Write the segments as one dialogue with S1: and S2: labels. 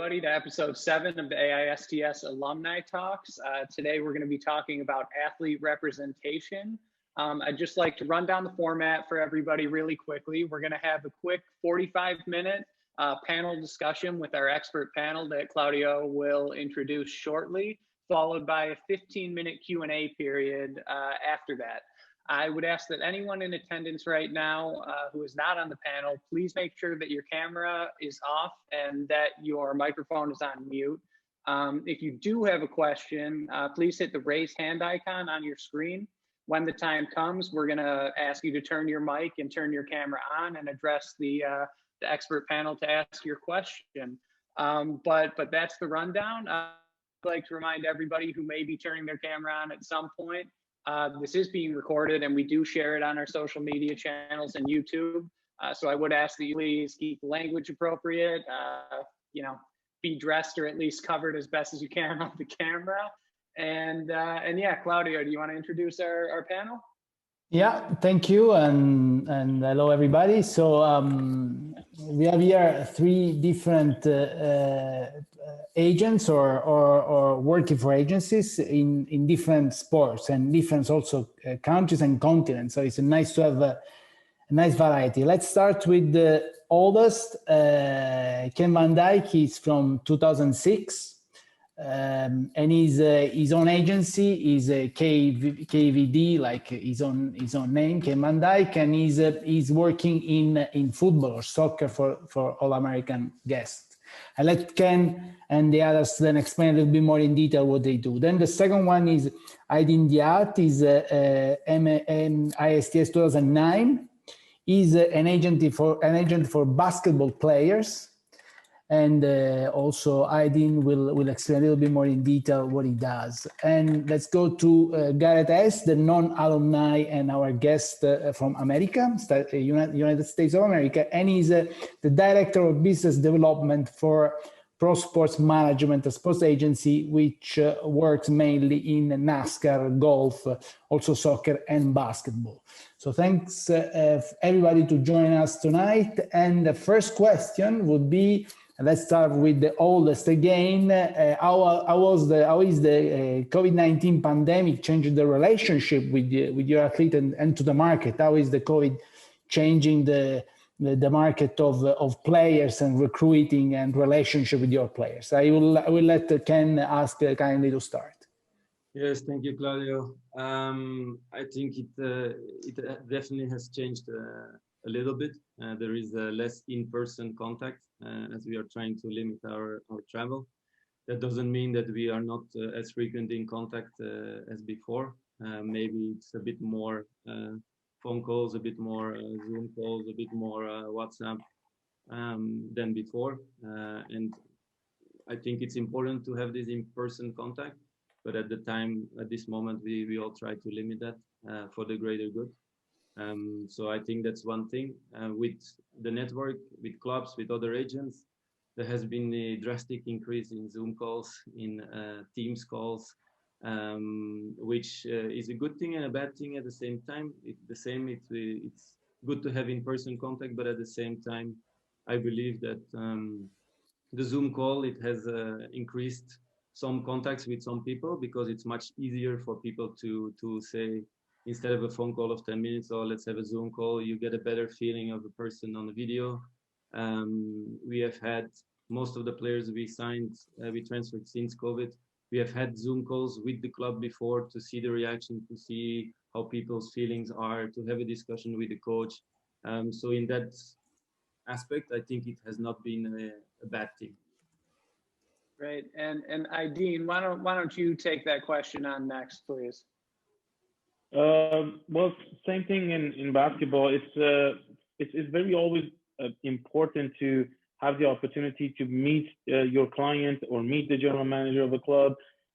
S1: everybody, to episode 7 of the AISTS Alumni Talks. Today we're going to be talking about athlete representation. I'd just like to run down the format for everybody really quickly. We're going to have a quick 45-minute panel discussion with our expert panel that Claudio will introduce shortly, followed by a 15-minute Q&A period after that. I would ask that anyone in attendance right now who is not on the panel, please make sure that your camera is off and that your microphone is on mute. If you do have a question, please hit the raise hand icon on your screen. When the time comes, we're gonna ask you to turn your mic and turn your camera on and address the expert panel to ask your question. But that's the rundown. I'd like to remind everybody who may be turning their camera on at some point, this is being recorded and we do share it on our social media channels and YouTube. So I would ask that you please keep the language appropriate, you know, be dressed or at least covered as best as you can on the camera. And yeah, Claudio, do you want to introduce our panel?
S2: Yeah, thank you, and hello everybody. So we have here 3 different agents or working for agencies in different sports and different also countries and continents. So it's nice to have a nice variety. Let's start with the oldest. Ken Van Dyke is from 2006. And his own agency is a KVD, like his own name, Ken Van Dyke, and he's working in football or soccer for all American guests. I let Ken and the others then explain a little bit more in detail what they do. Then the second one is Aydin Diat, is AISTS 2009. He's an agent for basketball players. And also Aydin will explain a little bit more in detail what he does. And let's go to Garrett Hess, the non-alumni and our guest from America, United States of America. And he's the Director of Business Development for Pro Sports Management, a sports agency which works mainly in NASCAR, golf, also soccer and basketball. So thanks everybody to join us tonight. And the first question would be, let's start with the oldest again. How is the COVID-19 pandemic changing the relationship with your athlete and to the market? How is the COVID changing the market of players and recruiting and relationship with your players? I will let Ken ask kindly to start.
S3: Yes, thank you, Claudio. I think it definitely has changed a little bit. There is less in-person contact as we are trying to limit our travel. That doesn't mean that we are not as frequent in contact as before. Maybe it's a bit more phone calls, a bit more Zoom calls, a bit more WhatsApp than before. And I think it's important to have this in-person contact, but at this moment, we all try to limit that for the greater good. So I think that's one thing. With the network, with clubs, with other agents, there has been a drastic increase in Zoom calls, in Teams calls, which is a good thing and a bad thing at the same time. It's good to have in-person contact, but at the same time, I believe that the Zoom call, it has increased some contacts with some people because it's much easier for people to say, instead of a phone call of 10 minutes, or let's have a Zoom call, you get a better feeling of the person on the video. We have had most of the players we signed, we transferred since COVID. We have had Zoom calls with the club before to see the reaction, to see how people's feelings are, to have a discussion with the coach. So in that aspect, I think it has not been a bad thing.
S1: Great, and Aydin, why don't you take that question on next, please?
S4: Well, same thing in basketball. It's very always important to have the opportunity to meet your client or meet the general manager of a club,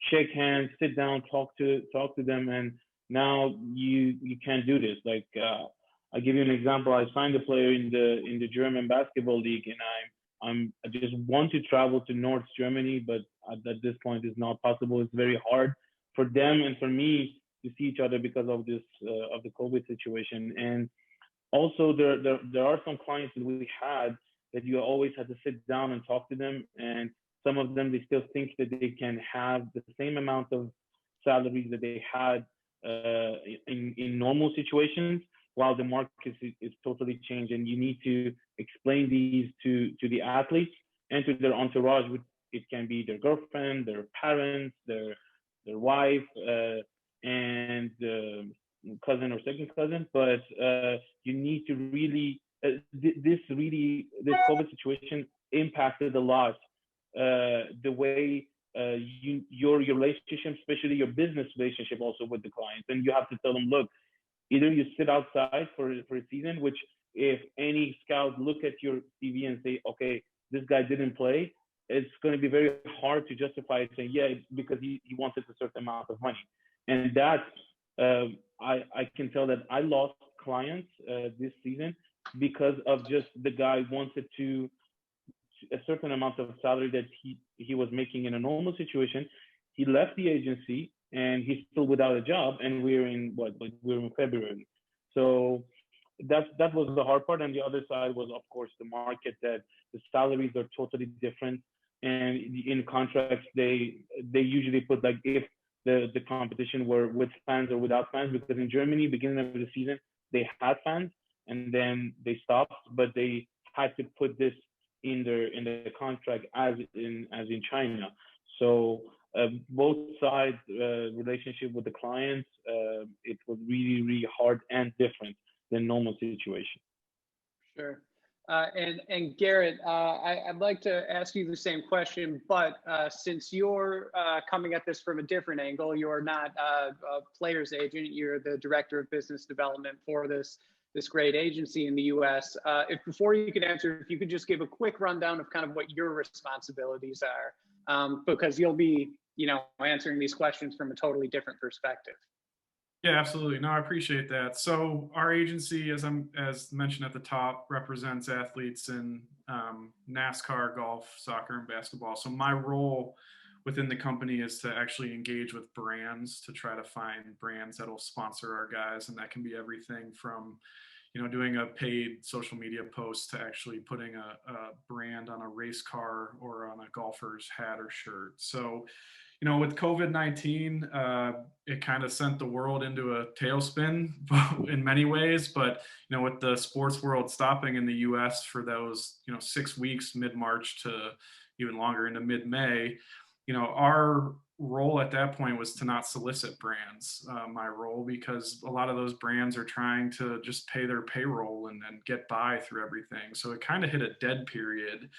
S4: shake hands, sit down, talk to them. And now you can't do this. Like I'll give you an example. I signed a player in the German basketball league, and I just want to travel to North Germany, but at this point it's not possible. It's very hard for them and for me to see each other because of this of the COVID situation. And also there are some clients that we had that you always had to sit down and talk to them, and Some of them, they still think that they can have the same amount of salaries that they had in normal situations, while the market is totally changed. And you need to explain these to the athletes and to their entourage. It can be their girlfriend, their parents, their wife, and cousin or second cousin. But you need to really, this COVID situation impacted a lot the way your relationship, especially your business relationship, also with the clients. And you have to tell them, look, either you sit outside for a season, which if any scout look at your CV and say, okay, this guy didn't play, it's going to be very hard to justify it, saying, yeah, because he wanted a certain amount of money. And that, I can tell that I lost clients this season because of just the guy wanted to a certain amount of salary that he was making in a normal situation. He left the agency and he's still without a job, and we're in February. So that was the hard part. And the other side was, of course, the market, that the salaries are totally different. And in contracts, they usually put, like, if the competition were with fans or without fans, because in Germany, beginning of the season, they had fans and then they stopped, but they had to put this in the contract as in China. So both sides relationship with the clients, it was really, really hard and different than normal situation.
S1: Sure. And Garrett, I'd like to ask you the same question, but since you're coming at this from a different angle, you're not a player's agent, you're the director of business development for this great agency in the US. If before you could answer, if you could just give a quick rundown of kind of what your responsibilities are, because you'll be, answering these questions from a totally different perspective.
S5: Yeah, absolutely. No, I appreciate that. So our agency, as mentioned at the top, represents athletes in NASCAR, golf, soccer, and basketball. So my role within the company is to actually engage with brands to try to find brands that will sponsor our guys. And that can be everything from, doing a paid social media post to actually putting a brand on a race car or on a golfer's hat or shirt. So, with COVID-19, it kind of sent the world into a tailspin in many ways. But, with the sports world stopping in the US for those, 6 weeks, mid-March to even longer into mid-May, our role at that point was to not solicit brands, my role, because a lot of those brands are trying to just pay their payroll and get by through everything. So it kind of hit a dead period.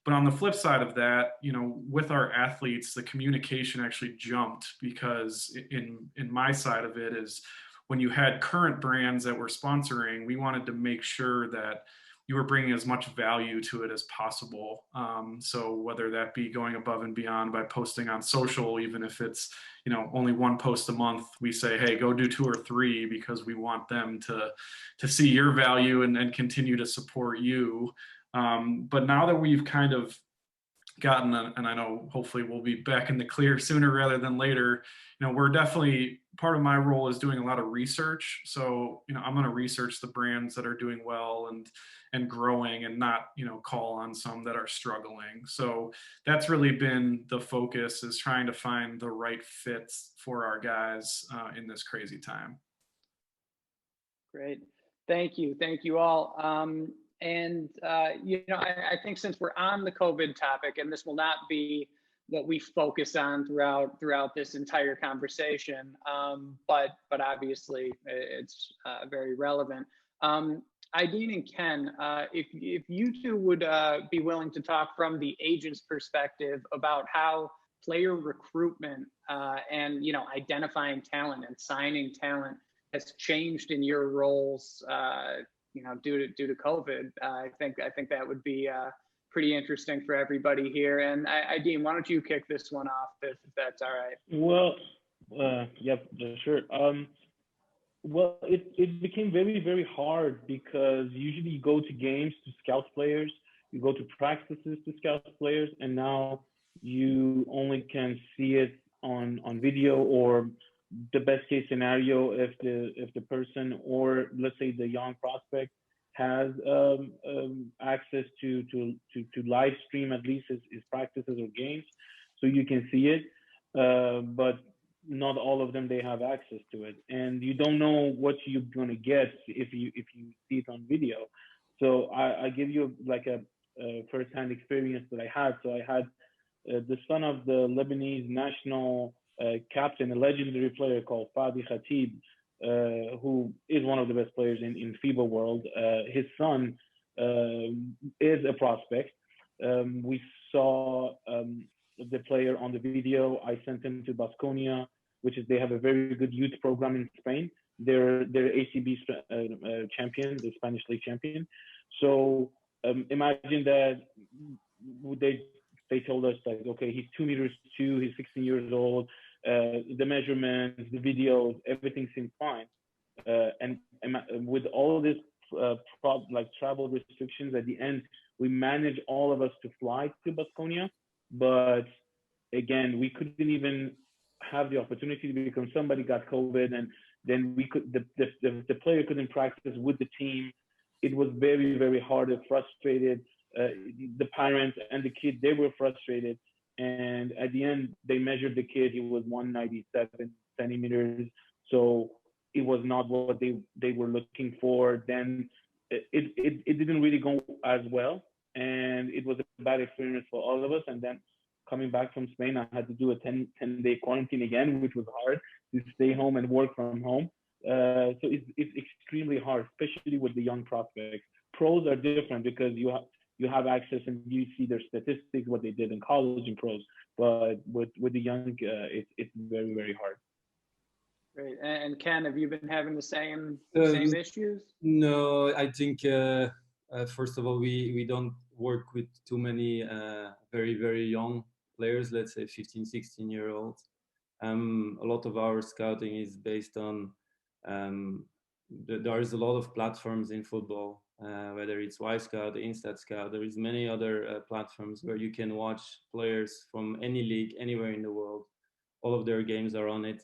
S5: But on the flip side of that, with our athletes, the communication actually jumped, because in my side of it is when you had current brands that were sponsoring, we wanted to make sure that you were bringing as much value to it as possible. So whether that be going above and beyond by posting on social, even if it's, only one post a month, we say, hey, go do 2 or 3, because we want them to see your value and continue to support you. But now that we've kind of gotten, and I know hopefully we'll be back in the clear sooner rather than later, we're definitely, part of my role is doing a lot of research. So, I'm going to research the brands that are doing well and growing, and not, call on some that are struggling. So that's really been the focus, is trying to find the right fits for our guys in this crazy time.
S1: Great. Thank you all. And I think since we're on the COVID topic, and this will not be what we focus on throughout this entire conversation, but obviously it's very relevant. Aydin and Ken, if you two would be willing to talk from the agent's perspective about how player recruitment and identifying talent and signing talent has changed in your roles, due to COVID, I think that would be pretty interesting for everybody here. And Aydin, why don't you kick this one off, if that's all right?
S4: Well, yep, sure. Well, it became very, very hard, because usually you go to games to scout players, you go to practices to scout players, and now you only can see it on video, or the best case scenario, if the person, or let's say the young prospect, has access to live stream at least his practices or games, so you can see it. But not all of them, they have access to it, and you don't know what you're gonna get if you see it on video. So I give you like a first-hand experience that I had. So I had the son of the Lebanese national captain, a legendary player called Fadi Khatib, who is one of the best players in FIBA world. His son is a prospect. We saw the player on the video. I sent him to Baskonia, which is, they have a very good youth program in Spain. They're ACB champion, the Spanish league champion. So imagine that they told us like, okay, he's 2 meters 2, he's 16 years old. The measurements, the videos, everything seemed fine. And with all of this like travel restrictions, at the end, we managed all of us to fly to Baskonia. But again, we couldn't even have the opportunity because somebody got COVID, and then the player couldn't practice with the team. It was very, very hard and frustrated. The parents and the kid, they were frustrated. And at the end, they measured the kid. He was 197 centimeters. So it was not what they were looking for. Then it didn't really go as well. And it was a bad experience for all of us. And then coming back from Spain, I had to do a 10-day quarantine again, which was hard, to stay home and work from home. So it's extremely hard, especially with the young prospects. Pros are different because you have access and you see their statistics, what they did in college and pros. But with the young, it's very, very hard.
S1: Great. And Ken, have you been having the same issues?
S3: No, I think first of all, we don't work with too many very, very young players, let's say 15, 16-year-olds. A lot of our scouting is based on, there is a lot of platforms in football, whether it's Y-Scout, Instat Scout. There is many other platforms where you can watch players from any league, anywhere in the world. All of their games are on it.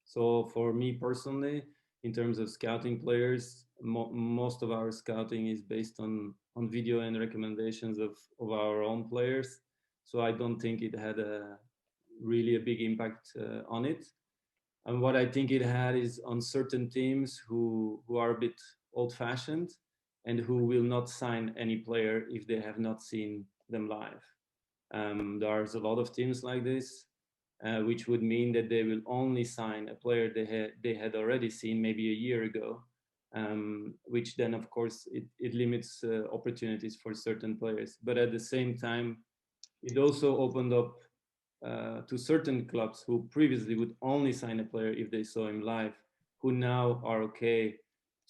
S3: So for me personally, in terms of scouting players, most of our scouting is based on video and recommendations of our own players. So I don't think it had really a big impact on it. And what I think it had is on certain teams who are a bit old-fashioned and who will not sign any player if they have not seen them live. There's a lot of teams like this, which would mean that they will only sign a player they had already seen maybe a year ago, which then of course it limits opportunities for certain players. But at the same time, it also opened up to certain clubs who previously would only sign a player if they saw him live, who now are okay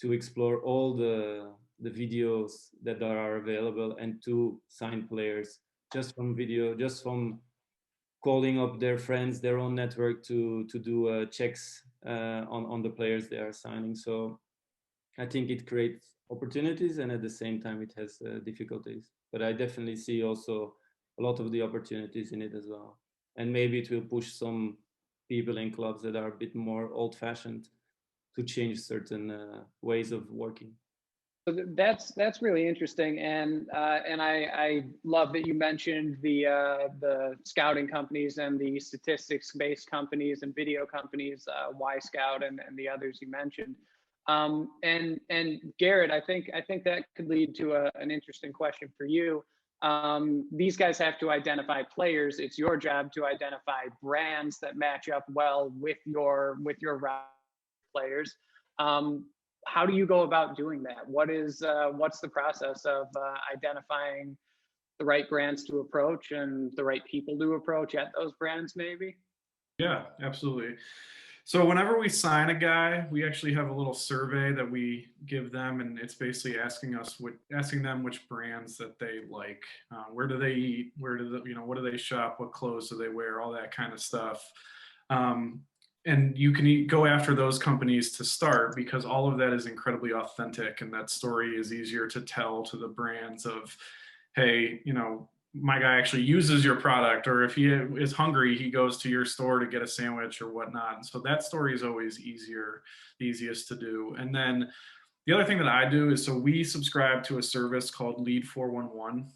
S3: to explore all the videos that are available and to sign players just from video, just from calling up their friends, their own network to do checks on the players they are signing. So I think it creates opportunities, and at the same time it has difficulties. But I definitely see also a lot of the opportunities in it as well. And maybe it will push some people in clubs that are a bit more old-fashioned to change certain ways of working.
S1: So that's really interesting, and I love that you mentioned the scouting companies and the statistics-based companies and video companies, Y-Scout and the others you mentioned. And Garrett, I think that could lead to an interesting question for you. These guys have to identify players. It's your job to identify brands that match up well with your players. How do you go about doing that? What's the process of identifying the right brands to approach and the right people to approach at those brands, maybe?
S5: Yeah, absolutely. So whenever we sign a guy, we actually have a little survey that we give them, and it's basically asking them which brands that they like, where do they eat, what do they shop, what clothes do they wear, all that kind of stuff. And you can go after those companies to start because all of that is incredibly authentic, and that story is easier to tell to the brands of, hey, my guy actually uses your product, or if he is hungry, he goes to your store to get a sandwich or whatnot. And so that story is always the easiest to do. And then The other thing that I do is, so we subscribe to a service called Lead 411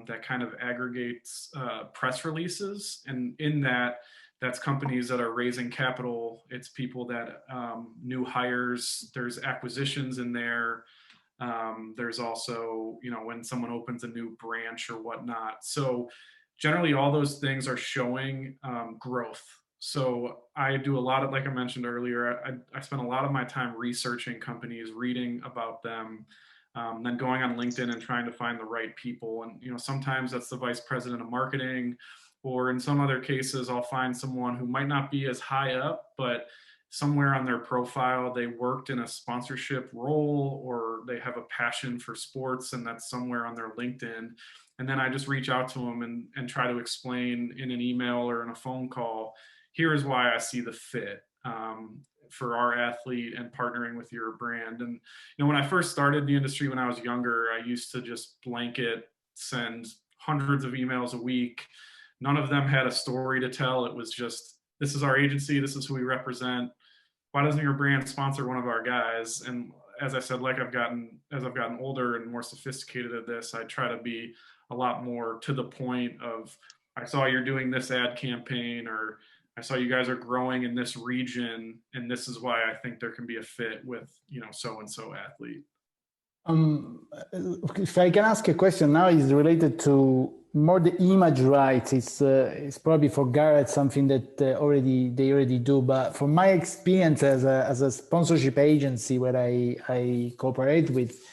S5: that kind of aggregates press releases. And in that, that's companies that are raising capital. It's people that new hires, there's acquisitions in there. There's also, you know, when someone opens a new branch or whatnot. So generally all those things are showing growth. So I do a lot of, like I mentioned earlier, I spend a lot of my time researching companies, reading about them, then going on LinkedIn and trying to find the right people. And, you know, sometimes that's the vice president of marketing, or in some other cases, I'll find someone who might not be as high up, but somewhere on their profile, they worked in a sponsorship role, or they have a passion for sports, and that's somewhere on their LinkedIn. And then I just reach out to them and try to explain in an email or in a phone call, here is why I see the fit for our athlete and partnering with your brand. And, you know, when I first started the industry, when I was younger, I used to just blanket send hundreds of emails a week. None of them had a story to tell. It was just, this is our agency, this is who we represent. Why doesn't your brand sponsor one of our guys? And as I said, as I've gotten older and more sophisticated at this, I try to be a lot more to the point of, I saw you're doing this ad campaign, or I saw you guys are growing in this region, and this is why I think there can be a fit with, you know, so-and-so athlete.
S2: If I can ask a question now, is related to more the image rights. It's probably for Garrett something that they already do. But from my experience as a sponsorship agency where I cooperate with,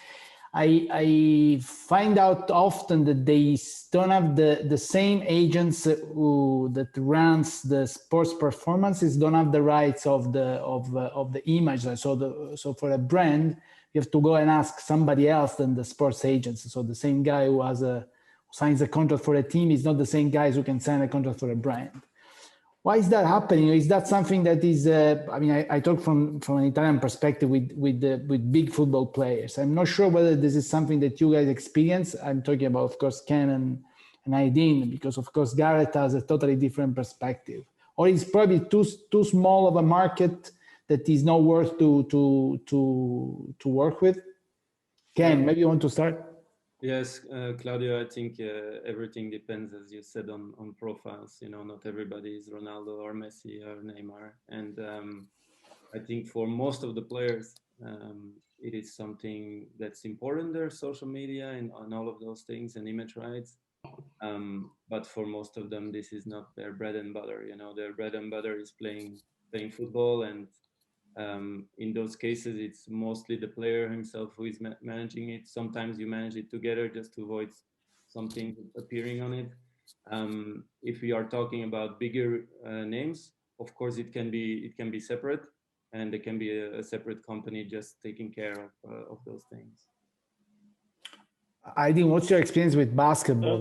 S2: I find out often that they don't have the same agents that runs the sports performances don't have the rights of the image. So for a brand, you have to go and ask somebody else than the sports agency. So the same guy who signs a contract for a team is not the same guys who can sign a contract for a brand. Why is that happening? Is that something that is? I mean, I talk from an Italian perspective with big football players. I'm not sure whether this is something that you guys experience. I'm talking about, of course, Ken and Aydin, because of course Garrett has a totally different perspective, or it's probably too small of a market that is not worth to work with. Ken, maybe you want to start.
S3: Yes, Claudio, I think everything depends, as you said, on profiles. You know, not everybody is Ronaldo or Messi or Neymar. And I think for most of the players, it is something that's important, their social media and on all of those things and image rights. But for most of them, this is not their bread and butter. You know, their bread and butter is playing football, and in those cases, it's mostly the player himself who is managing it. Sometimes you manage it together just to avoid something appearing on it. If we are talking about bigger names, of course, it can be separate, and there can be a separate company just taking care of those things.
S2: Aydin, what's your experience with basketball?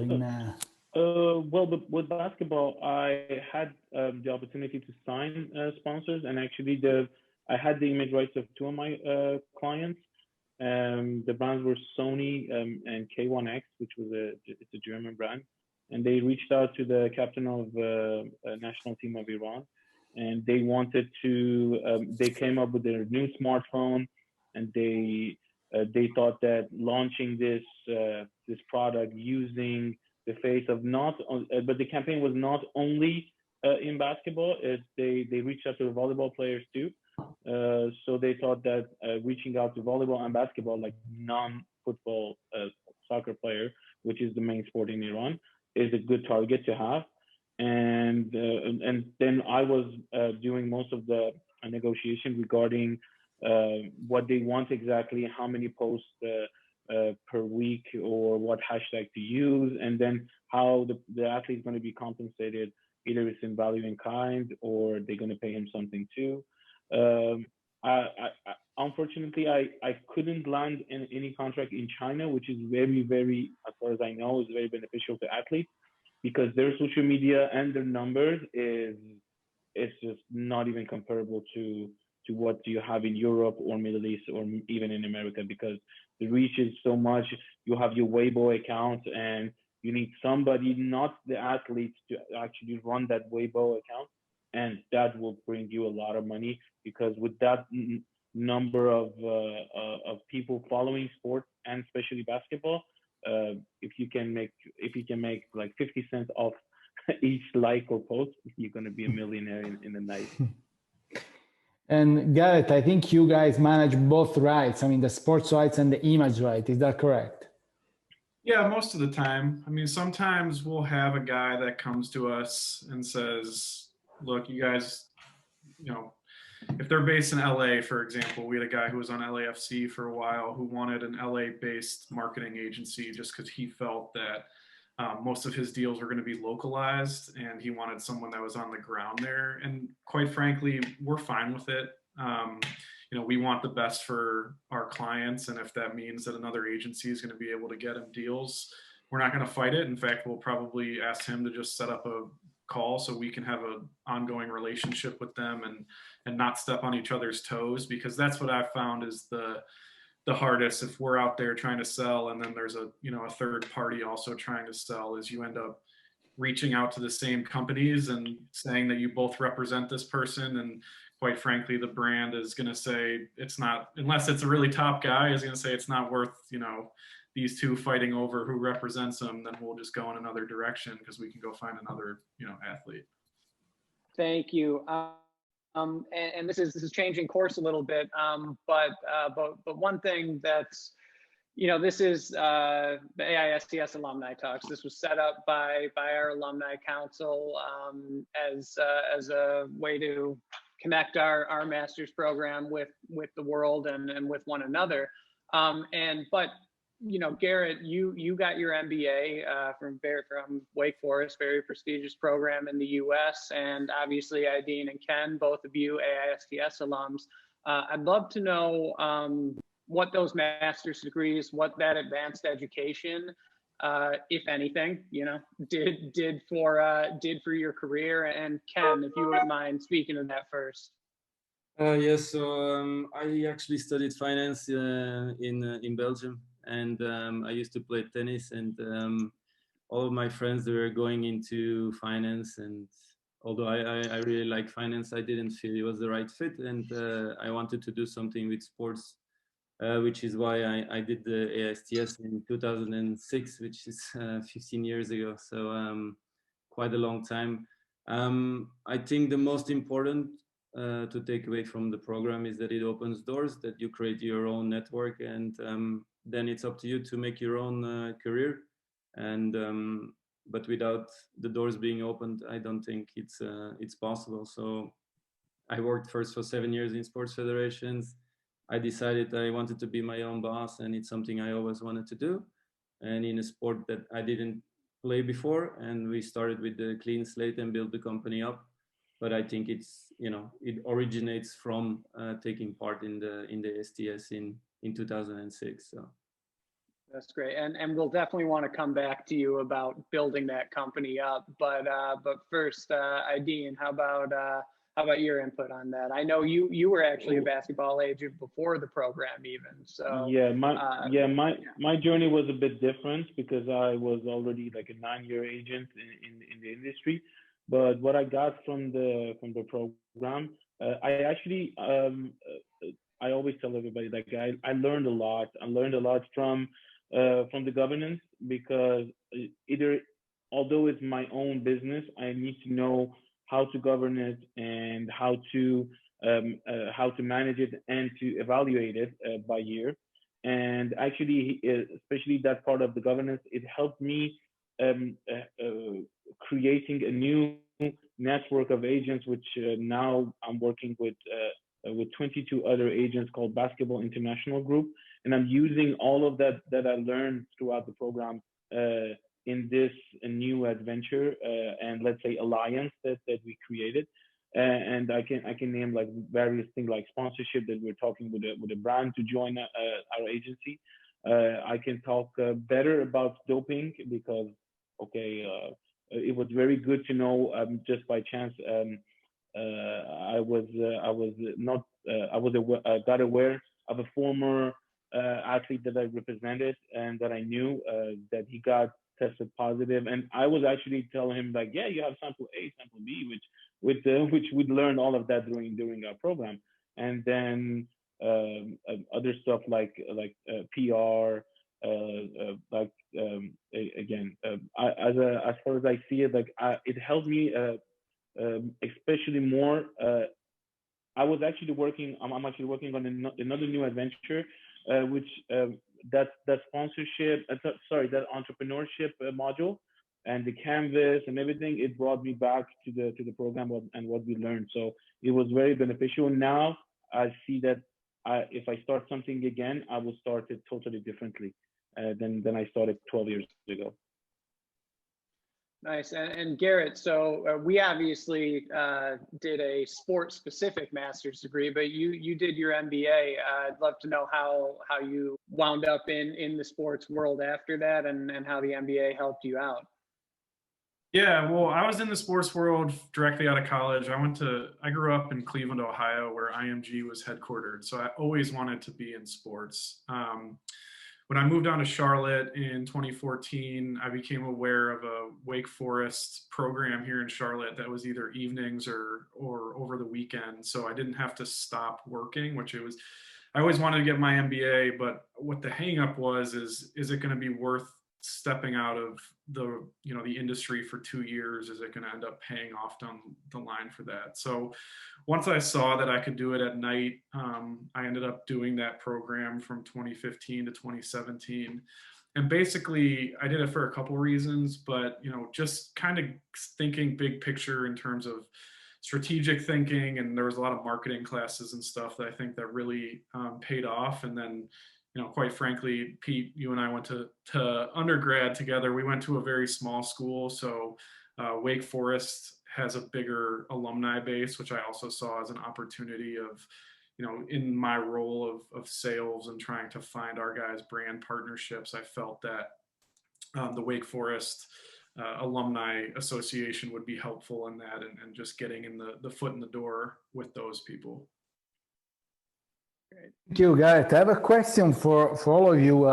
S4: Well, with basketball, I had the opportunity to sign sponsors, and actually I had the image rights of two of my clients. The brands were Sony and K1X, which was it's a German brand, and they reached out to the captain of the national team of Iran, and they wanted to. They came up with their new smartphone, and they thought that launching this product using the face of but the campaign was not only in basketball. They reached out to the volleyball players too. So they thought that reaching out to volleyball and basketball, like non-football soccer player, which is the main sport in Iran, is a good target to have. And then I was doing most of the negotiation regarding what they want exactly, how many posts per week, or what hashtag to use, and then how the athlete is going to be compensated. Either it's in value in kind, or they're going to pay him something too. Unfortunately, I couldn't land in any contract in China, which is very, very, as far as I know, is very beneficial to athletes, because their social media and their numbers it's just not even comparable to what you have in Europe or Middle East or even in America, because the reach is so much. You have your Weibo account, and you need somebody, not the athletes, to actually run that Weibo account, and that will bring you a lot of money, because with that number of people following sports and especially basketball. If you can make like 50 cents off each like or post, you're going to be a millionaire in a night.
S2: And Garrett, I think you guys manage both rights. I mean, the sports rights and the image right. Is that correct?
S5: Yeah, most of the time. I mean, sometimes we'll have a guy that comes to us and says, look, you guys, you know, if they're based in LA, for example, we had a guy who was on LAFC for a while who wanted an LA-based marketing agency just because he felt that most of his deals were going to be localized and he wanted someone that was on the ground there. And quite frankly, we're fine with it. You know, we want the best for our clients. And if that means that another agency is going to be able to get him deals, we're not going to fight it. In fact, we'll probably ask him to just set up a call so we can have an ongoing relationship with them and not step on each other's toes, because that's what I've found is the hardest. If we're out there trying to sell and then there's a third party also trying to sell, is you end up reaching out to the same companies and saying that you both represent this person, and quite frankly the brand is going to say it's not, unless it's a really top guy, is going to say it's not worth these two fighting over who represents them. Then we'll just go in another direction because we can go find another athlete.
S1: Thank you. And this is changing course a little bit, but one thing that's, this is the AISTS Alumni Talks. This was set up by our alumni council as a way to connect our master's program with the world and with one another. But Garrett, you got your MBA from Wake Forest, very prestigious program in the U.S., and obviously Aydin and Ken, both of you AISTS alums. I'd love to know what those master's degrees, what that advanced education, if anything, did for your career. And Ken, if you wouldn't mind speaking to that first.
S3: Yes, so I actually studied finance in Belgium. And I used to play tennis, and all of my friends, they were going into finance. And although I really like finance, I didn't feel it was the right fit. And I wanted to do something with sports, which is why I did the AISTS in 2006, which is 15 years ago. So quite a long time. I think the most important to take away from the program is that it opens doors, that you create your own network, and then it's up to you to make your own career. And but without the doors being opened, I don't think it's possible. So I worked first for 7 years in sports federations. I decided I wanted to be my own boss, and it's something I always wanted to do, and in a sport that I didn't play before. And we started with the clean slate and built the company up. But I think it's it originates from taking part in the STS in 2006. So
S1: that's great, and we'll definitely want to come back to you about building that company up. But first, Aydin, how about your input on that? I know you were actually a basketball agent before the program, even. So
S4: yeah, my journey was a bit different because I was already like a 9-year agent in the industry. But what I got from the program, I actually I always tell everybody like I learned a lot. I learned a lot from the governance, because although it's my own business, I need to know how to govern it and how to manage it and to evaluate it by year. And actually, especially that part of the governance, it helped me creating a new network of agents, which now I'm working with 22 other agents called Basketball International Group, and I'm using all of that I learned throughout the program in this new adventure and let's say alliance that we created. And I can name like various things like sponsorship that we're talking with a brand to join our agency. I can talk better about doping because it was very good to know just by chance. I got aware of a former athlete that I represented and that I knew that he got tested positive, and I was actually telling him like, yeah, you have sample A, sample B, which we'd learned all of that during our program. And then other stuff like PR. As far as I see it, it helped me especially more. I'm actually working on another new adventure, which that sponsorship, that entrepreneurship module, and the canvas and everything. It brought me back to the program and what we learned. So it was very beneficial. Now I see that if I start something again, I will start it totally differently than I started 12 years ago.
S1: Nice. And Garrett, so we obviously did a sports-specific master's degree, but you did your MBA. I'd love to know how you wound up in the sports world after that, and how the MBA helped you out.
S5: Yeah, well, I was in the sports world directly out of college. I grew up in Cleveland, Ohio, where IMG was headquartered. So I always wanted to be in sports. When I moved down to Charlotte in 2014, I became aware of a Wake Forest program here in Charlotte that was either evenings or over the weekend. So I didn't have to stop working, I always wanted to get my MBA, but what the hang up was is it going to be worth stepping out of the industry for 2 years? Is it going to end up paying off down the line for that? So once I saw that I could do it at night, I ended up doing that program from 2015 to 2017. And basically I did it for a couple reasons, but just kind of thinking big picture in terms of strategic thinking. And there was a lot of marketing classes and stuff that I think that really paid off. And then quite frankly, Pete, you and I went to undergrad together. We went to a very small school. So Wake Forest has a bigger alumni base, which I also saw as an opportunity of, in my role of sales and trying to find our guys' brand partnerships. I felt that the Wake Forest Alumni Association would be helpful in that, and just getting in the foot in the door with those people.
S2: Thank you, Garrett. I have a question for all of you.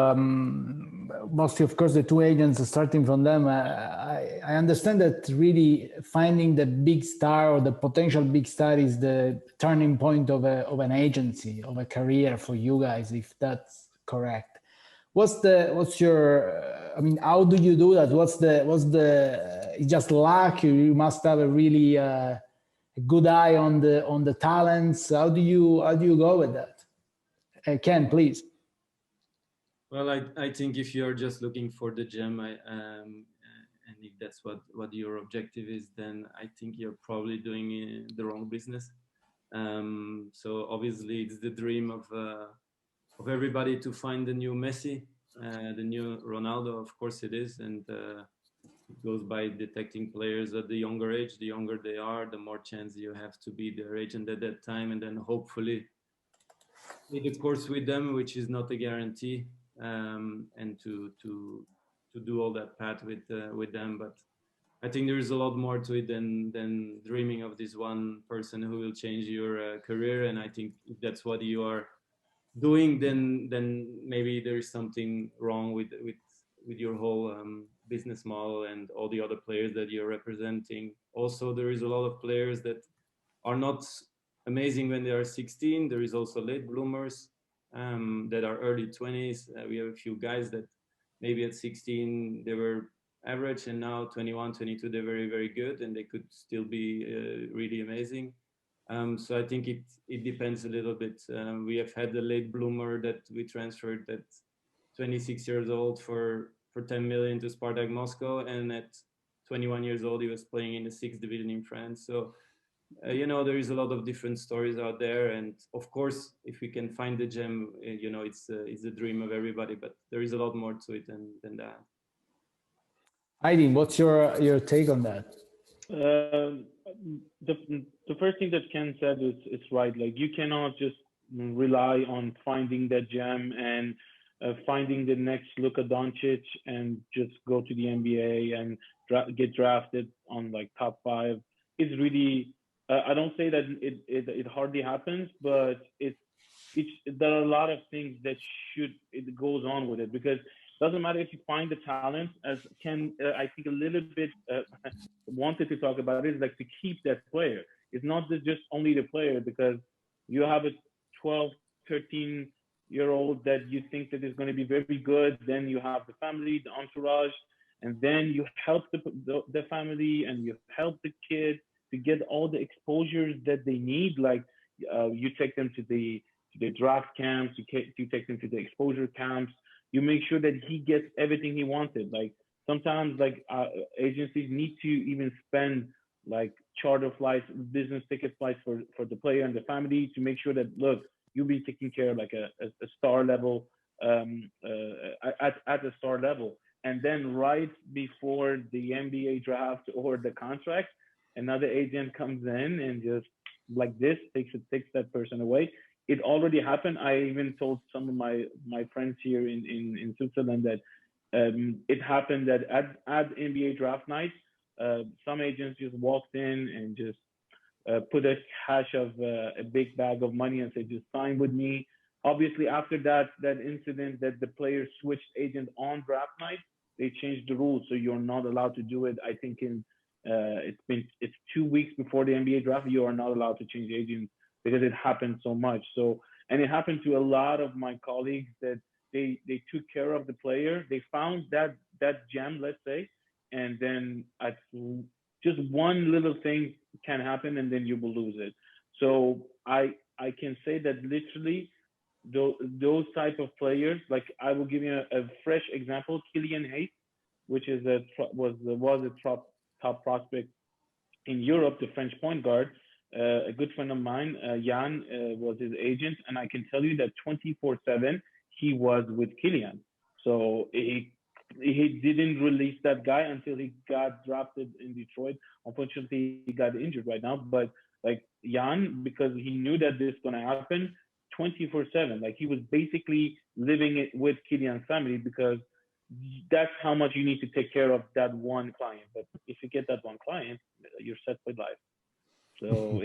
S2: Mostly, of course, the two agents, starting from them. I understand that really finding the big star or the potential big star is the turning point of an agency, of a career for you guys, if that's correct. What's your? I mean, how do you do that? It's just luck. You must have a really good eye on the talents. How do you go with that? Ken, please.
S3: Well, I think if you're just looking for the gem, and if that's what your objective is, then I think you're probably doing the wrong business. So obviously, it's the dream of everybody to find the new Messi, the new Ronaldo. Of course, it is, and it goes by detecting players at the younger age. The younger they are, the more chance you have to be their agent at that time, and then hopefully with the course with them, which is not a guarantee, and to do all that path with them. But I think there is a lot more to it than dreaming of this one person who will change your career. And I think if that's what you are doing, then maybe there is something wrong with your whole business model and all the other players that you're representing. Also, there is a lot of players that are not amazing when they are 16. There is also late bloomers that are early 20s. We have a few guys that maybe at 16 they were average, and now 21, 22 they're very, very good, and they could still be really amazing. So I think it depends a little bit. We have had the late bloomer that we transferred at 26 years old for 10 million to Spartak Moscow, and at 21 years old he was playing in the 6th division in France. So there is a lot of different stories out there, and of course, if we can find the gem, it's the dream of everybody. But there is a lot more to it than that.
S2: Aydin, what's your take on that?
S4: The first thing that Ken said is right. Like, you cannot just rely on finding that gem and finding the next Luka Doncic and just go to the NBA and get drafted on like top 5. It's really I don't say that it hardly happens, but there are a lot of things that it goes on with it, because it doesn't matter if you find the talent, as Ken I think a little bit wanted to talk about it, is like to keep that player. It's not just only the player, because you have a 12, 13-year-old that you think that is going to be very good. Then you have the family, the entourage, and then you help the family and you help the kid to get all the exposures that they need. Like you take them to the draft camps, you take them to the exposure camps. You make sure that he gets everything he wanted. Like sometimes, like agencies need to even spend like charter flights, business ticket flights for the player and the family to make sure that, look, you'll be taking care of like a star level at the star level. And then right before the NBA draft or the contract, another agent comes in and just like this takes that person away. It already happened. I even told some of my friends here in Switzerland that it happened that at NBA draft night, some agents just walked in and just put a cash of a big bag of money and said, just sign with me. Obviously, after that incident that the players switched agent on draft night, they changed the rules, so you're not allowed to do it. I think it's 2 weeks before the NBA draft, you are not allowed to change agents because it happened so much. So, and it happened to a lot of my colleagues that they took care of the player. They found that gem, let's say, and then at just one little thing can happen and then you will lose it. So I can say that literally those type of players, like I will give you a fresh example. Kylian Hayes, which is was a top prospect in Europe, the French point guard. A good friend of mine, Jan, was his agent, and I can tell you that 24/7 he was with Kylian. So he didn't release that guy until he got drafted in Detroit. Unfortunately, he got injured right now. But like Jan, because he knew that this is gonna happen, 24/7. Like he was basically living it with Kylian's family because that's how much you need to take care of that one client. But if you get that one client, you're set for life. So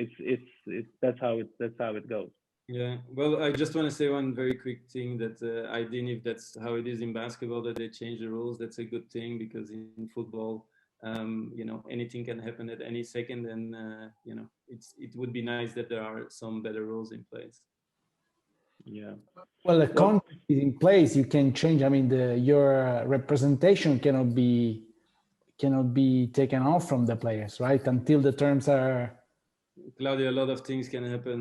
S4: that's how it goes.
S3: Yeah, well, I just want to say one very quick thing that Aydin, if that's how it is in basketball, that they change the rules, that's a good thing, because in football, anything can happen at any second, and it would be nice that there are some better rules in place.
S4: Yeah.
S2: Well, the contract is in place. You can change. I mean, your representation cannot be taken off from the players, right? Until the terms are.
S3: Claudio, a lot of things can happen.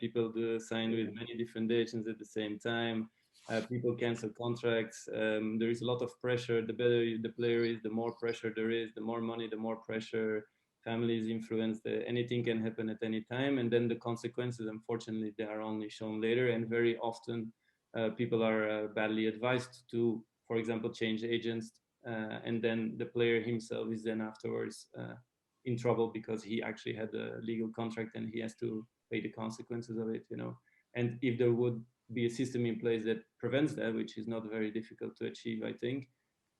S3: People do sign with many different agents at the same time. People cancel contracts. There is a lot of pressure. The better the player is, the more pressure there is. The more money, the more pressure. Families influence. Anything can happen at any time, and then the consequences, unfortunately, they are only shown later. And very often, people are badly advised to, for example, change agents, and then the player himself is then afterwards in trouble because he actually had a legal contract and he has to pay the consequences of it. And if there would be a system in place that prevents that, which is not very difficult to achieve, I think,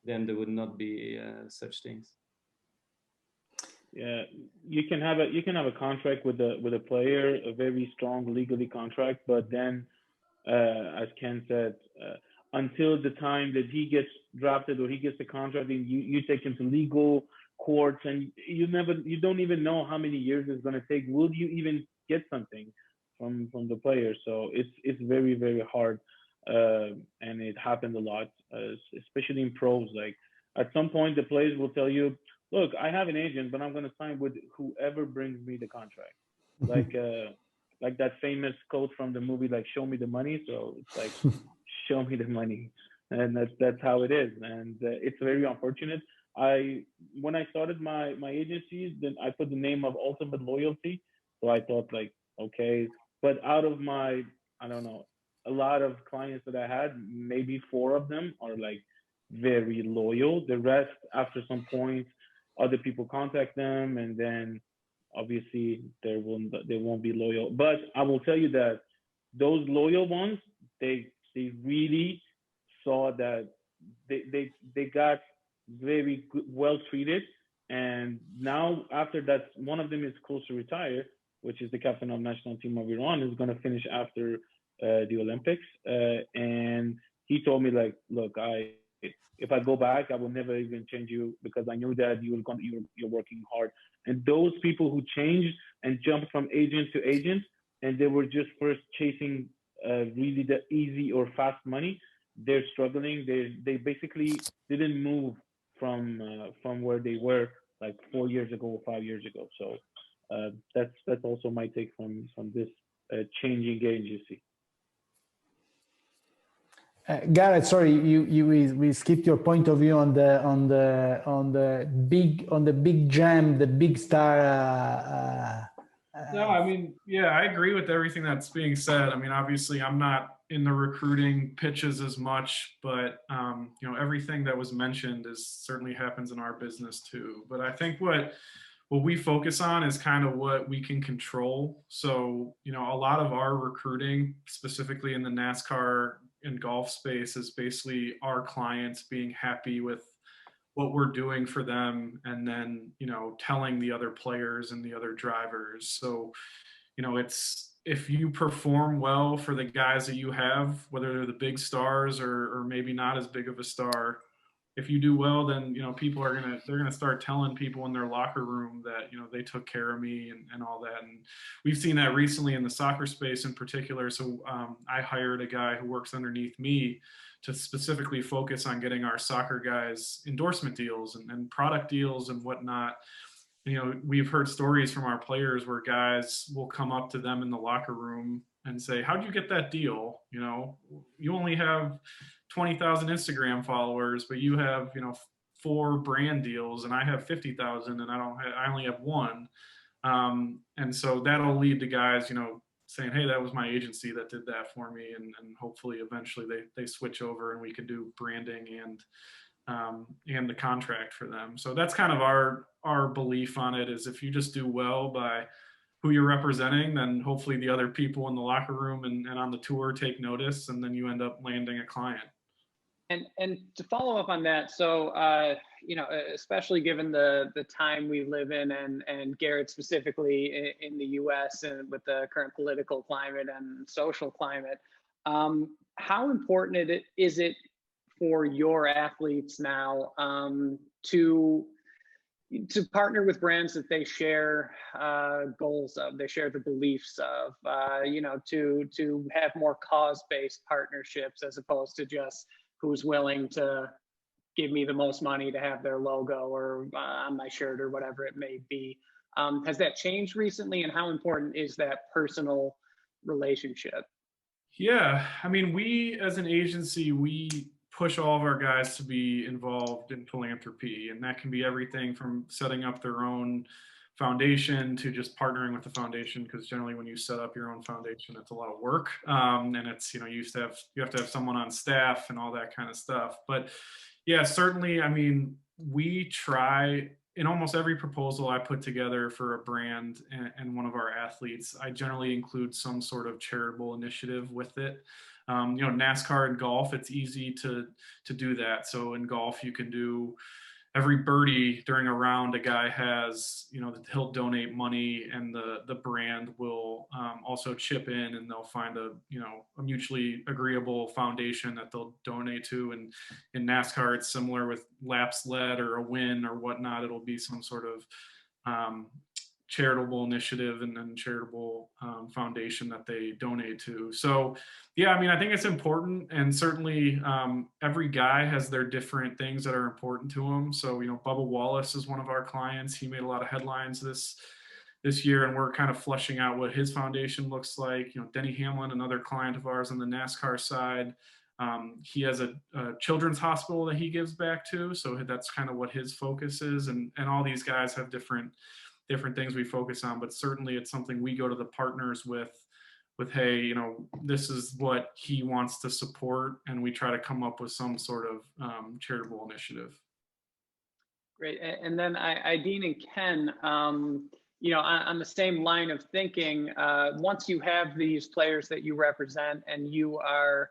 S3: then there would not be such things.
S4: Yeah, you can have a contract with a player, a very strong legally contract, but then, as Ken said, until the time that he gets drafted or he gets the contract, and you take him to legal courts, and you don't even know how many years it's going to take. Will you even get something from the player? So it's very, very hard, and it happened a lot, especially in pros. Like at some point, the players will tell you, look, I have an agent, but I'm going to sign with whoever brings me the contract. Like that famous quote from the movie, like, show me the money. So it's like, show me the money. And that's how it is. And it's very unfortunate. When I started my agencies, then I put the name of Ultimate Loyalty. So I thought like, okay, but out of my, I don't know, a lot of clients that I had, maybe 4 of them are like very loyal. The rest, after some point, other people contact them, and then obviously they won't be loyal. But I will tell you that those loyal ones, they really saw that they got very good, well treated. And now after that, one of them is close to retire, which is the captain of national team of Iran, is going to finish after the Olympics. And he told me like, look, if I go back, I will never even change you, because I knew that you're working hard. And those people who changed and jumped from agent to agent, and they were just first chasing really the easy or fast money, they're struggling. They basically didn't move from where they were like 4 years ago or 5 years ago. So that's also my take from this changing game you see.
S2: Garrett, sorry, we skipped your point of view on the big jam, the big star.
S5: No, I mean, yeah, I agree with everything that's being said. I mean, obviously, I'm not in the recruiting pitches as much, but you know, everything that was mentioned is certainly happens in our business too. But I think what we focus on is kind of what we can control. So, you know, a lot of our recruiting, specifically in the NASCAR and golf space, is basically our clients being happy with what we're doing for them, and then, you know, telling the other players and the other drivers. So, you know, it's, if you perform well for the guys that you have, whether they're the big stars or maybe not as big of a star, if you do well, then, you know, people are they're gonna start telling people in their locker room that, you know, they took care of me and all that. And we've seen that recently in the soccer space in particular. So I hired a guy who works underneath me to specifically focus on getting our soccer guys endorsement deals and product deals and whatnot. You know, we've heard stories from our players where guys will come up to them in the locker room and say, how'd you get that deal? You know, you only have 20,000 Instagram followers, but you have, you know, 4 brand deals, and I have 50,000 and I only have 1. And so that'll lead to guys, you know, saying, hey, that was my agency that did that for me. And hopefully eventually they switch over and we can do branding and the contract for them. So that's kind of our belief on it, is if you just do well by who you're representing, then hopefully the other people in the locker room and on the tour take notice, and then you end up landing a client.
S1: And to follow up on that, so you know, especially given the time we live in, and Garrett specifically in the U.S. and with the current political climate and social climate, how important is it for your athletes now to partner with brands that they share goals of, they share the beliefs of, you know, to have more cause-based partnerships as opposed to just who's willing to give me the most money to have their logo or on my shirt or whatever it may be. Has that changed recently, and how important is that personal relationship?
S5: Yeah, I mean, we as an agency, we push all of our guys to be involved in philanthropy, and that can be everything from setting up their own foundation to just partnering with the foundation, because generally when you set up your own foundation, it's a lot of work, and it's, you know, you have to have someone on staff and all that kind of stuff. But yeah, certainly, I mean, we try in almost every proposal I put together for a brand and one of our athletes, I generally include some sort of charitable initiative with it. You know, NASCAR and golf, it's easy to do that. So in golf, you can do every birdie during a round, a guy has, you know, he'll donate money, and the brand will also chip in, and they'll find a, you know, a mutually agreeable foundation that they'll donate to. And in NASCAR, it's similar with laps led or a win or whatnot. It'll be some sort of charitable initiative and then charitable foundation that they donate to. So yeah, I mean, I think it's important, and certainly every guy has their different things that are important to them. So, you know, Bubba Wallace is one of our clients. He made a lot of headlines this year, and we're kind of fleshing out what his foundation looks like. You know, Denny Hamlin, another client of ours on the NASCAR side, he has a children's hospital that he gives back to. So that's kind of what his focus is. And all these guys have different things we focus on, but certainly it's something we go to the partners with, hey, you know, this is what he wants to support, and we try to come up with some sort of charitable initiative.
S1: Great. And then Aydin and Ken, you know, on the same line of thinking, once you have these players that you represent and you are,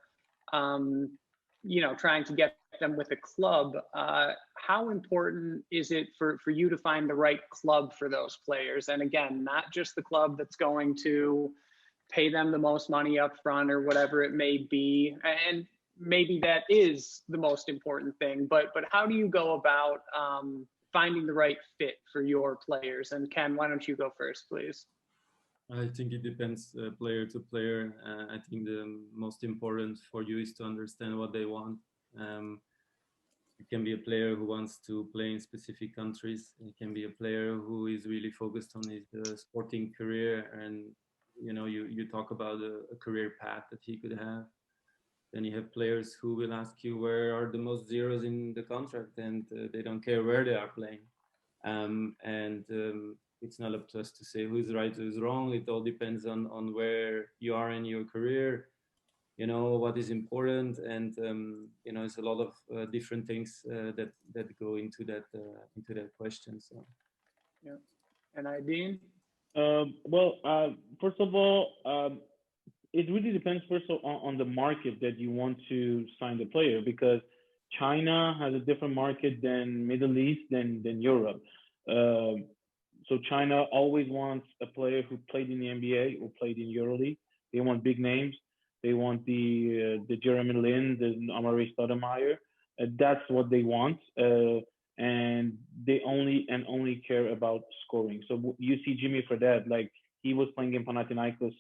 S1: you know, trying to get them with a club, how important is it for you to find the right club for those players? And again, not just the club that's going to pay them the most money up front or whatever it may be. And maybe that is the most important thing, but how do you go about finding the right fit for your players? And Ken, why don't you go first, please?
S3: I think it depends player to player. I think the most important for you is to understand what they want. It can be a player who wants to play in specific countries. It can be a player who is really focused on his sporting career, and you talk about a career path that he could have. Then you have players who will ask you where are the most zeros in the contract, and they don't care where they are playing. And it's not up to us to say who's right, who's wrong. It all depends on where you are in your career, what is important, and it's a lot of different things that go into that question. So
S1: Yeah. And Aydin?
S4: First of all, it really depends first of all on the market that you want to sign the player, because China has a different market than Middle East than Europe. So China always wants a player who played in the NBA or played in EuroLeague. They want big names. They want the Jeremy Lin, the Amare Stoudemire. That's what they want, and they only care about scoring. So you see Jimmy Fredette, like he was playing in Panathinaikos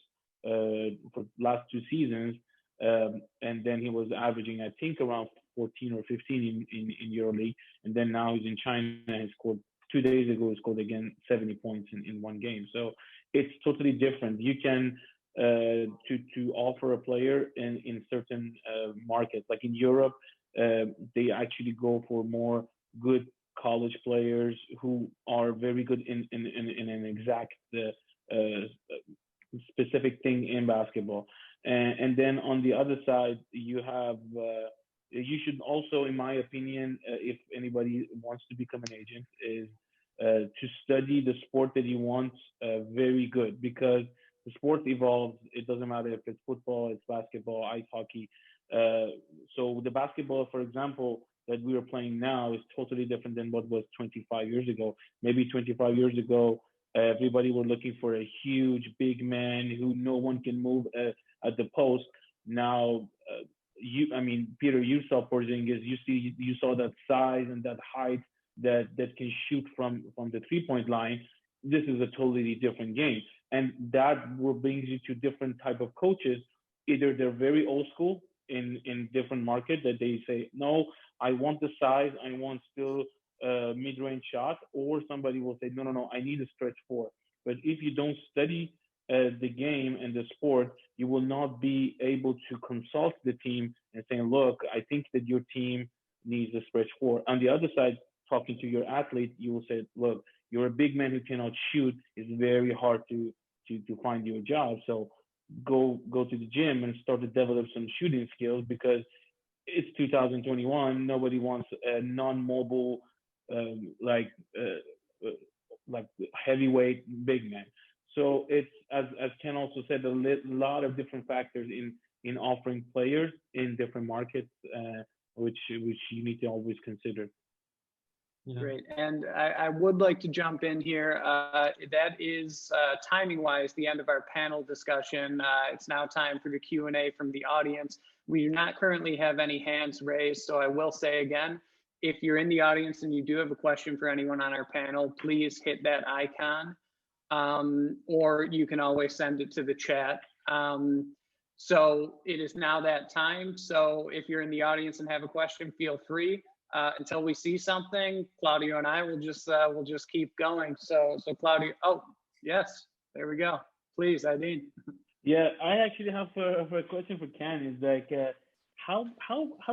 S4: for last 2 seasons, and then he was averaging, I think, around 14 or 15 in EuroLeague, and then now he's in China and he scored 2 days ago. He scored again 70 points in 1 game. So it's totally different. You can to offer a player in certain markets, like in Europe, they actually go for more good college players who are very good in an exact specific thing in basketball. And then on the other side, you have you should also, in my opinion, if anybody wants to become an agent, is to study the sport that you want very good, because the sport evolves. It doesn't matter if it's football, it's basketball, ice hockey. So the basketball, for example, that we are playing now is totally different than what was 25 years ago. Maybe 25 years ago, everybody were looking for a huge, big man who no one can move at the post. Now, Peter, you saw Porzingis. You saw that size and that height that can shoot from the 3-point line. This is a totally different game, and that will bring you to different type of coaches. Either they're very old school in different market that they say, no, I want the size, I want still mid-range shot, or somebody will say, no, I need a stretch 4. But if you don't study the game and the sport, you will not be able to consult the team and say, look, I think that your team needs a stretch 4. On the other side, talking to your athlete, you will say, look, you're a big man who cannot shoot. It's very hard to find you a job. So go to the gym and start to develop some shooting skills, because it's 2021. Nobody wants a non-mobile like heavyweight big man. So it's, as Ken also said, a lot of different factors in offering players in different markets, which you need to always consider.
S3: Yeah.
S1: Great. And I would like to jump in here. That is timing-wise the end of our panel discussion. It's now time for the Q&A from the audience. We do not currently have any hands raised, so I will say again, if you're in the audience and you do have a question for anyone on our panel, please hit that icon, or you can always send it to the chat. So it is now that time. So if you're in the audience and have a question, feel free. Until we see something, Claudio and I will just keep going. So Claudio, oh yes, there we go. Please, Aydin.
S4: Yeah, I actually have a question for Ken. Is like, how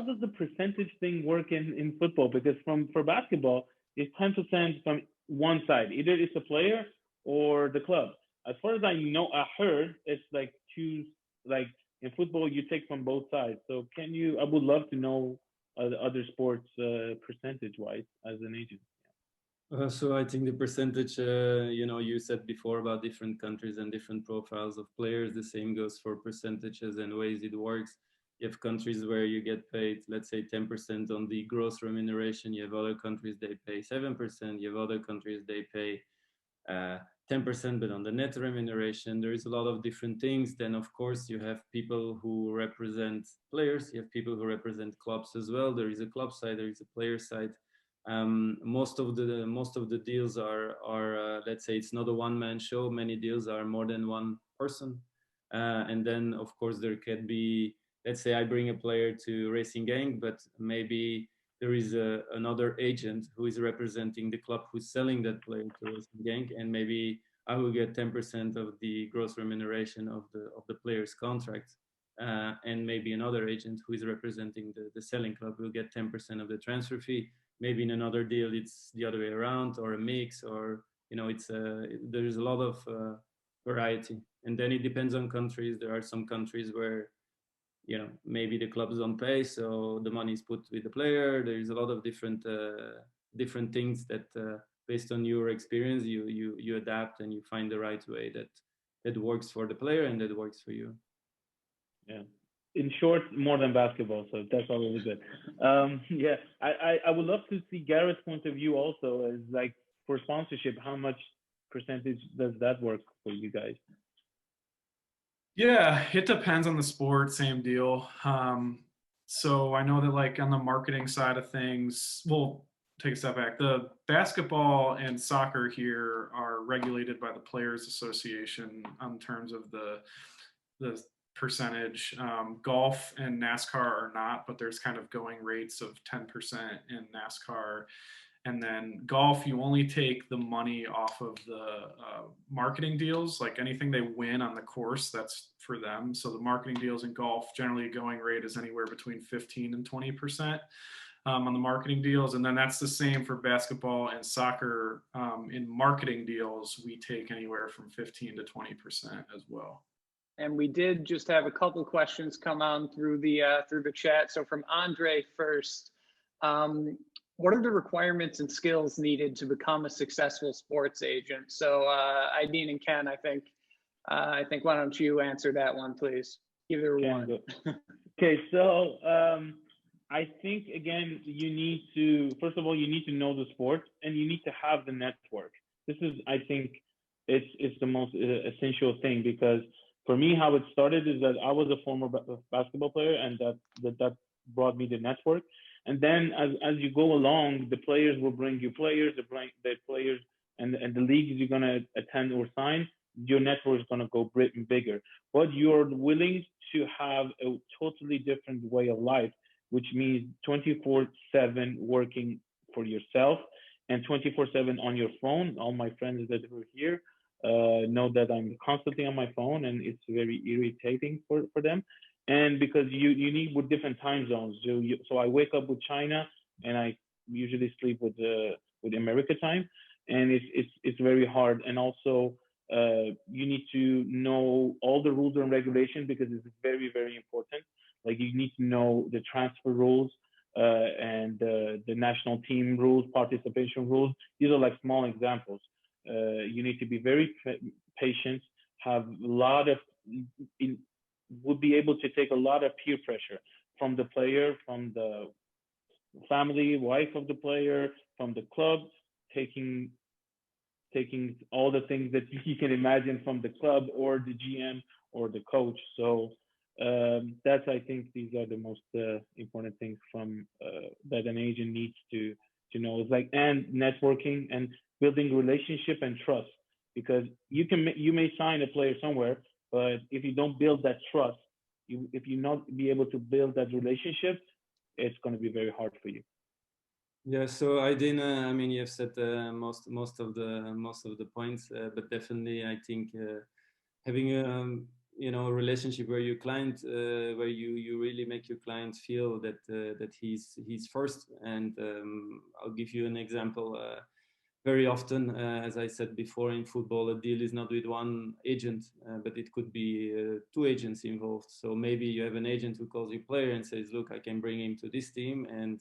S4: does the percentage thing work in football? Because for basketball, it's 10% from one side. Either it's a player or the club. As far as I know, I heard it's like like in football you take from both sides. So I would love to know other sports percentage wise as an agent.
S3: So I think the percentage, you said before about different countries and different profiles of players. The same goes for percentages and ways it works. You have countries where you get paid, let's say 10% on the gross remuneration. You have other countries, they pay 7%. You have other countries, they pay 10%, but on the net remuneration, there is a lot of different things. Then, of course, you have people who represent players. You have people who represent clubs as well. There is a club side, there is a player side. Most of the deals are let's say it's not a one-man show. Many deals are more than one person, and then of course there can be, let's say I bring a player to Racing Gang, but maybe there is another agent who is representing the club who's selling that player to Racing Gang, and maybe I will get 10% of the gross remuneration of the player's contract, and maybe another agent who is representing the selling club will get 10% of the transfer fee. Maybe in another deal it's the other way around, or a mix, or it's there's a lot of variety, and then it depends on countries. There are some countries where maybe the clubs don't pay, so the money is put with the player. There is a lot of different things that based on your experience you adapt and you find the right way that works for the player and that works for you.
S4: Yeah. In short, more than basketball, so that's all really good. Yeah, I would love to see Garrett's point of view also, as like for sponsorship, how much percentage does that work for you guys?
S5: Yeah, it depends on the sport, same deal. So I know that like on the marketing side of things, we'll take a step back. The basketball and soccer here are regulated by the Players Association in terms of the percentage. Golf and NASCAR are not, but there's kind of going rates of 10% in NASCAR. And then golf, you only take the money off of the marketing deals, like anything they win on the course, that's for them. So the marketing deals in golf, generally going rate is anywhere between 15 and 20% on the marketing deals. And then that's the same for basketball and soccer. In marketing deals, we take anywhere from 15 to 20% as well.
S1: And we did just have a couple questions come on through the chat. So from Andre first, what are the requirements and skills needed to become a successful sports agent? So Aydin and Ken, I think why don't you answer that one, please? Either one.
S4: Okay, so I think again, first of all, you need to know the sport and you need to have the network. This is, I think, it's the most essential thing, because for me, how it started is that I was a former basketball player, and that brought me the network. And then as you go along, the players will bring you players, the players and the leagues you're going to attend or sign, your network is going to go bigger. But you're willing to have a totally different way of life, which means 24/7 working for yourself and 24/7 on your phone. All my friends that are here know that I'm constantly on my phone, and it's very irritating for them. And because you need with different time zones, so I wake up with China, and I usually sleep with America time, and it's very hard. And also you need to know all the rules and regulations, because it's very, very important. Like you need to know the transfer rules and the national team rules, participation rules. These are like small examples. You need to be very patient, have a lot of would be able to take a lot of peer pressure from the player, from the family, wife of the player, from the club, taking all the things that you can imagine from the club or the GM or the coach. So that's, I think these are the most important things from that an agent needs to know. It's like, and networking and building relationship and trust, because you may sign a player somewhere, but if you don't build that trust, if you not be able to build that relationship, it's going to be very hard for you.
S3: Yeah, so Aydin, I mean, you have said most of the points, but definitely I think having a relationship where your client, where you really make your client feel that he's first. And I'll give you an example. Very often, as I said before, in football, a deal is not with one agent, but it could be two agents involved. So maybe you have an agent who calls your player and says, look, I can bring him to this team. And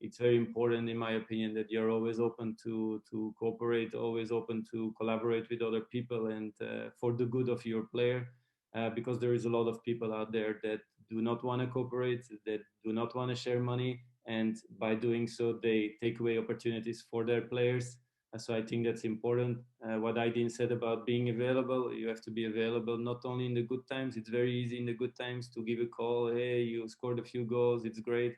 S3: it's very important, in my opinion, that you're always open to cooperate, always open to collaborate with other people, and for the good of your player, because there is a lot of people out there that do not want to cooperate, that do not want to share money. And by doing so, they take away opportunities for their players. So I think that's important. What Aydin said about being available, you have to be available not only in the good times. It's very easy in the good times to give a call. Hey, you scored a few goals. It's great.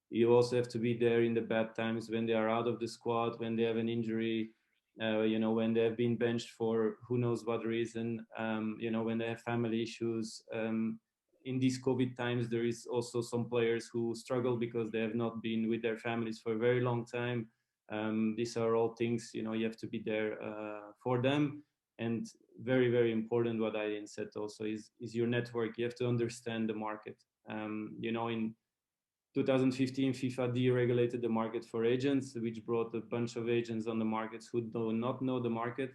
S3: You also have to be there in the bad times when they are out of the squad, when they have an injury, when they have been benched for who knows what reason, when they have family issues. In these COVID times, there is also some players who struggle because they have not been with their families for a very long time. These are all things, you have to be there for them. And very, very important, what Aydin said also is your network. You have to understand the market. In 2015, FIFA deregulated the market for agents, which brought a bunch of agents on the markets who do not know the market,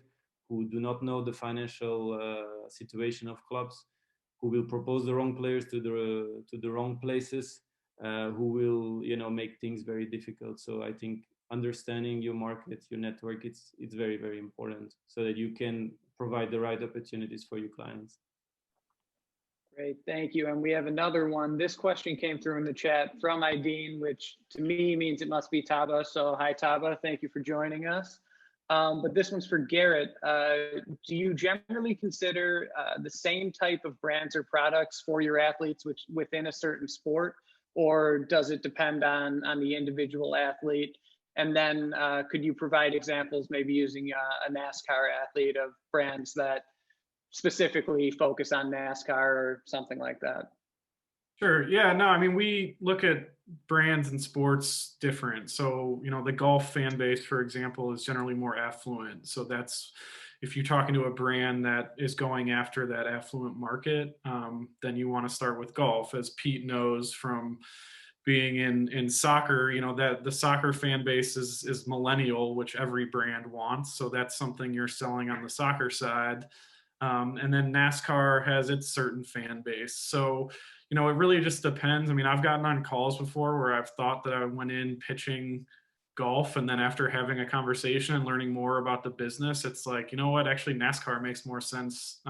S3: who do not know the financial situation of clubs, who will propose the wrong players to the wrong places, who will make things very difficult. So I think understanding your market, your network, it's very, very important so that you can provide the right opportunities for your clients.
S1: Great, thank you. And we have another one. This question came through in the chat from Aydin, which to me means it must be Taba. So hi, Taba. Thank you for joining us. But this one's for Garrett. Do you generally consider the same type of brands or products for your athletes within a certain sport, or does it depend on the individual athlete? And then could you provide examples, maybe using a NASCAR athlete, of brands that specifically focus on NASCAR or something like that?
S5: Sure. Yeah, no, I mean, we look at brands and sports different. So, the golf fan base, for example, is generally more affluent. So that's, if you're talking to a brand that is going after that affluent market, then you want to start with golf. As Pete knows from being in soccer, that the soccer fan base is millennial, which every brand wants. So that's something you're selling on the soccer side. And then NASCAR has its certain fan base. So, it really just depends. I mean, I've gotten on calls before where I've thought that I went in pitching golf, and then after having a conversation and learning more about the business, it's like, you know what, actually NASCAR makes more sense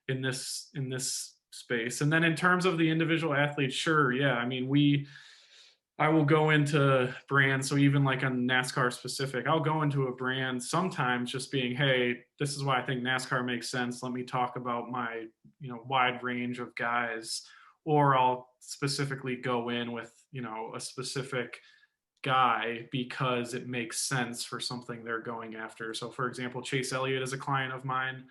S5: in this space. And then in terms of the individual athletes, sure, yeah. I mean, I will go into brands. So even like on NASCAR specific, I'll go into a brand sometimes just being, hey, this is why I think NASCAR makes sense. Let me talk about my, wide range of guys. Or I'll specifically go in with, a specific guy because it makes sense for something they're going after. So for example, Chase Elliott is a client of mine.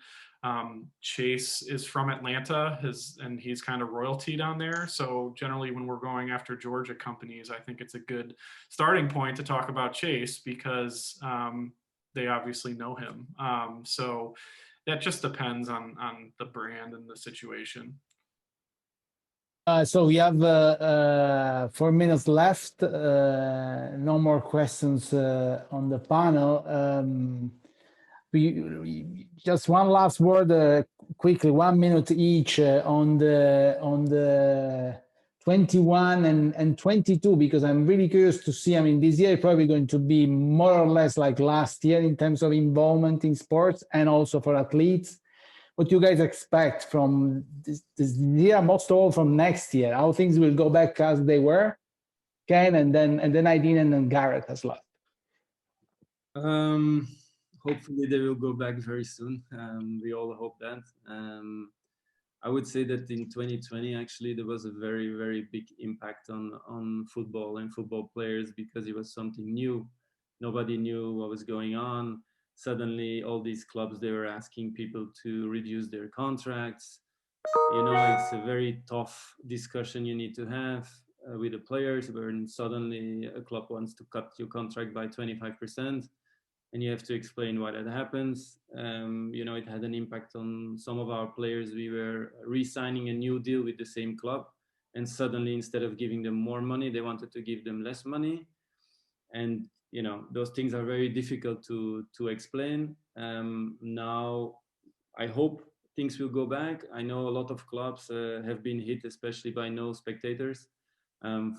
S5: Chase is from Atlanta, and he's kind of royalty down there. So generally when we're going after Georgia companies, I think it's a good starting point to talk about Chase because they obviously know him. So that just depends on the brand and the situation.
S2: So we have 4 minutes left. No more questions on the panel. We just one last word quickly, 1 minute each on the 21 and 22, because I'm really curious to see. I mean, this year is probably going to be more or less like last year in terms of involvement in sports and also for athletes. What you guys expect from this year, most of all from next year? How things will go back as they were, Ken, and then Aydin, and then Garrett as well.
S3: Hopefully they will go back very soon. We all hope that. I would say that in 2020, actually, there was a very, very big impact on football and football players because it was something new. Nobody knew what was going on. Suddenly, all these clubs, they were asking people to reduce their contracts. It's a very tough discussion you need to have with the players, where suddenly a club wants to cut your contract by 25%. And you have to explain why that happens. It had an impact on some of our players. We were re-signing a new deal with the same club, and suddenly instead of giving them more money, they wanted to give them less money. And those things are very difficult to explain. Now, I hope things will go back. I know a lot of clubs have been hit, especially by no spectators.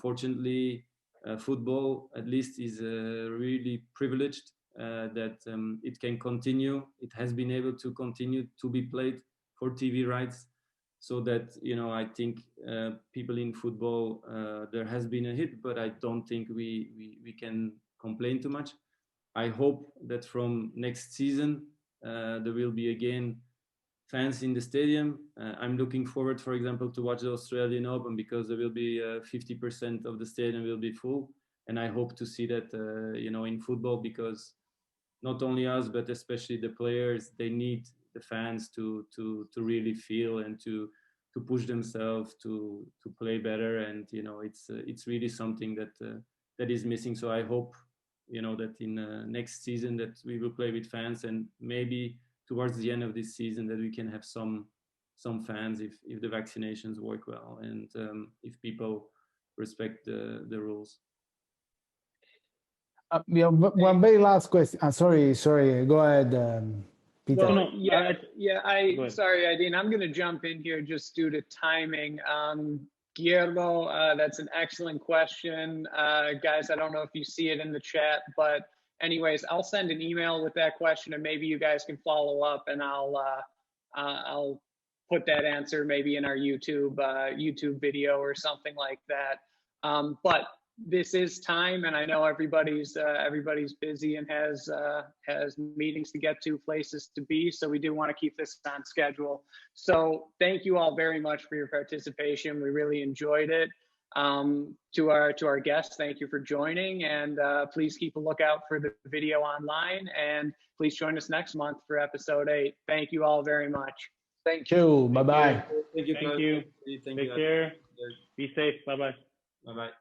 S3: Fortunately, football at least is really privileged. That it can continue. It has been able to continue to be played for TV rights, so that I think people in football, there has been a hit, but I don't think we can complain too much. I hope that from next season there will be again fans in the stadium. I'm looking forward, for example, to watch the Australian Open because there will be 50% of the stadium will be full, and I hope to see that in football, because not only us but especially the players, they need the fans to really feel and to push themselves to play better, and it's really something that is missing. So I hope that in next season that we will play with fans, and maybe towards the end of this season that we can have some fans if the vaccinations work well, and if people respect the rules.
S2: One very last question. Sorry. Go ahead, Peter.
S1: Well, sorry, Aydin. I'm going to jump in here just due to timing. Guillermo, that's an excellent question. Guys, I don't know if you see it in the chat, but anyways, I'll send an email with that question, and maybe you guys can follow up, and I'll put that answer maybe in our YouTube video or something like that. But this is time, and I know everybody's busy and has meetings to get to, places to be, so we do want to keep this on schedule. So thank you all very much for your participation. We really enjoyed it. To our guests, thank you for joining, and please keep a lookout for the video online, and please join us next month for episode 8. Thank you all very much.
S2: Thank you. Bye-bye.
S3: Thank you.
S4: Thank you. Take care. Be safe. Bye-bye.
S3: Bye-bye.